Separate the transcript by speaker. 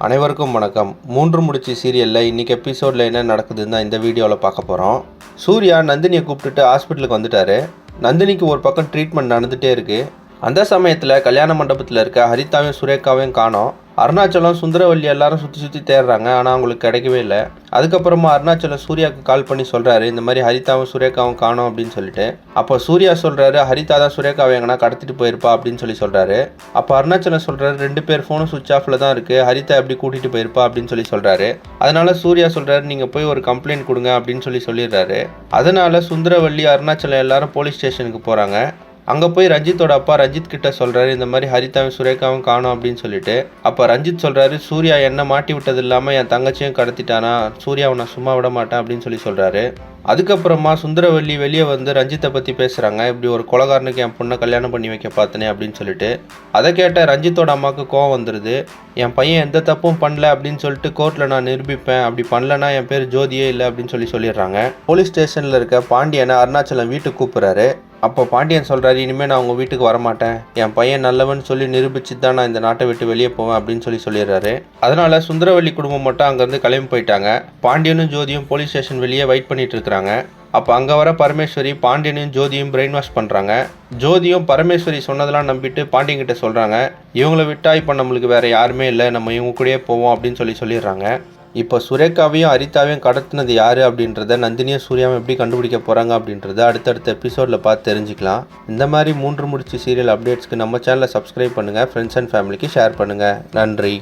Speaker 1: அனைவருக்கும் வணக்கம். 3 முடிச்சு சீரியலில் இன்றைக்கி எபிசோடில் என்ன நடக்குதுன்னு தான் இந்த வீடியோவில் பார்க்க போகிறோம். சூர்யா நந்தினியை கூப்பிட்டுட்டு ஹாஸ்பிட்டலுக்கு வந்துட்டார். நந்தினிக்கு ஒரு பக்கம் ட்ரீட்மெண்ட் நடந்துகிட்டே இருக்குது. அந்த சமயத்தில் கல்யாண மண்டபத்தில் இருக்க ஹரிதாவையும் சுரேகாவையும் காணோம். அருணாச்சலம் சுந்தரவல்லி எல்லாரும் சுற்றி தேடுறாங்க. ஆனால் அவங்களுக்கு கிடைக்கவே இல்லை. அதுக்கப்புறமா அருணாச்சலம் சூர்யாவுக்கு கால் பண்ணி சொல்கிறாரு, இந்த மாதிரி ஹரிதாவும் சுரேகாவும் காணோம் அப்படின்னு சொல்லிட்டு. அப்போ சூர்யா சொல்கிறாரு, ஹரிதா தான் சுரேகாவை எங்கன்னா கடத்திட்டு போயிருப்பா அப்படின்னு சொல்கிறாரு. அப்போ அருணாச்சலம் சொல்கிறாரு, 2 பேர் ஃபோனும் சுவிட்ச் ஆஃபில் தான் இருக்குது, ஹரிதா எப்படி கூட்டிகிட்டு போயிருப்பா அப்படின்னு சொல்கிறாரு. அதனால சூர்யா சொல்கிறாரு, நீங்கள் போய் ஒரு கம்ப்ளைண்ட் கொடுங்க அப்படின்னு சொல்லிடுறாரு. அதனால சுந்தரவல்லி அருணாச்சலம் எல்லாரும் போலீஸ் ஸ்டேஷனுக்கு போகிறாங்க. அங்கே போய் ரஞ்சித்தோட அப்பா ரஞ்சித் கிட்ட சொல்கிறாரு, இந்த மாதிரி ஹரிதாவும் சுரேகாவும் காணோம் அப்படின்னு சொல்லிட்டு. அப்போ ரஞ்சித் சொல்கிறாரு, சூர்யா என்ன மாட்டி விட்டது இல்லாமல் என் தங்கச்சியும் கடத்திட்டானா, சூர்யாவை நான் சும்மா விட மாட்டேன் அப்படின்னு சொல்கிறாரு. அதுக்கப்புறமா சுந்தரவல்லி வெளியே வந்து ரஞ்சித்தை பற்றி பேசுகிறாங்க. இப்படி ஒரு கொலைகாரனுக்கு என் பொண்ணை கல்யாணம் பண்ணி வைக்க பார்த்தனே அப்படின்னு சொல்லிட்டு. அதை கேட்ட ரஞ்சித்தோட அம்மாவுக்கு கோவம் வந்துடுது. என் பையன் எந்த தப்பும் பண்ணல அப்படின்னு சொல்லிட்டு கோர்ட்டில் நான் நிரூபிப்பேன், அப்படி பண்ணலன்னா என் பேர் ஜோதியே இல்லை அப்படின்னு சொல்லிடுறாங்க. போலீஸ் ஸ்டேஷனில் இருக்க பாண்டியனை அருணாச்சலம் வீட்டுக்கு கூப்பிட்றாரு. அப்போ பாண்டியன் சொல்கிறாரு, இனிமேல் நான் உங்கள் வீட்டுக்கு வரமாட்டேன், என் பையன் நல்லவன் சொல்லி நிரூபிச்சு தான் நான் இந்த நாட்டை விட்டு வெளியே போவேன் அப்படின்னு சொல்லிடுறாரு. அதனால சுந்தரவல்லி குடும்பம் மட்டும் அங்கேருந்து கிளம்பி போயிட்டாங்க. பாண்டியனும் ஜோதியும் போலீஸ் ஸ்டேஷன் வெளியே வெயிட் பண்ணிட்டு இருக்கிறாங்க. அப்போ அங்கே வர பரமேஸ்வரி பாண்டியனையும் ஜோதியும் பிரெயின் வாஷ் பண்ணுறாங்க. ஜோதியும் பரமேஸ்வரி சொன்னதெல்லாம் நம்பிட்டு பாண்டியன்கிட்ட சொல்கிறாங்க, இவங்களை விட்டா இப்போ நம்மளுக்கு வேறு யாருமே இல்லை, நம்ம இவங்க கூடயே போவோம் அப்படின்னு சொல்லிடுறாங்க. இப்போ சுரேகாவையும் ஹரிதாவையும் கடத்தினது யார் அப்படின்றத நந்தினியும் சூர்யாவும் எப்படி கண்டுபிடிக்க போகிறாங்க அப்படின்றத அடுத்தடுத்த எபிசோடில் பார்த்து தெரிஞ்சுக்கலாம். இந்த மாதிரி 3 முடிச்சு சீரியல் அப்டேட்ஸ்க்கு நம்ம சேனலை சப்ஸ்கிரைப் பண்ணுங்கள், ஃப்ரெண்ட்ஸ் அண்ட் ஃபேமிலிக்கு ஷேர் பண்ணுங்கள். நன்றி.